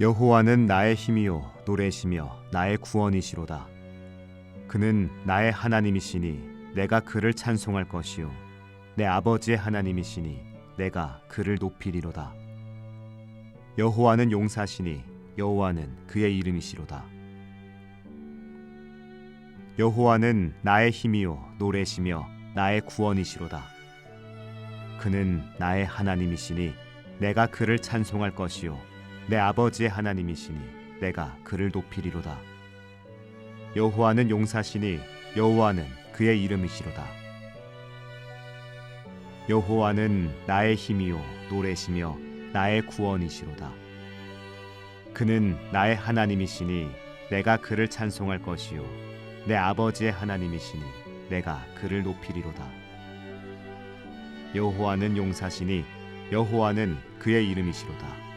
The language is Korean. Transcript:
여호와는 나의 힘이요 노래시며 나의 구원이시로다. 그는 나의 하나님이시니 내가 그를 찬송할 것이요 내 아버지의 하나님이시니 내가 그를 높이리로다. 여호와는 용사시니 여호와는 그의 이름이시로다. 여호와는 나의 힘이요 노래시며 나의 구원이시로다. 그는 나의 하나님이시니 내가 그를 찬송할 것이요 내 아버지의 하나님이시니 내가 그를 높이리로다. 여호와는 용사시니 여호와는 그의 이름이시로다. 여호와는 나의 힘이요 노래시며 나의 구원이시로다. 그는 나의 하나님이시니 내가 그를 찬송할 것이요 내 아버지의 하나님이시니 내가 그를 높이리로다. 여호와는 용사시니 여호와는 그의 이름이시로다.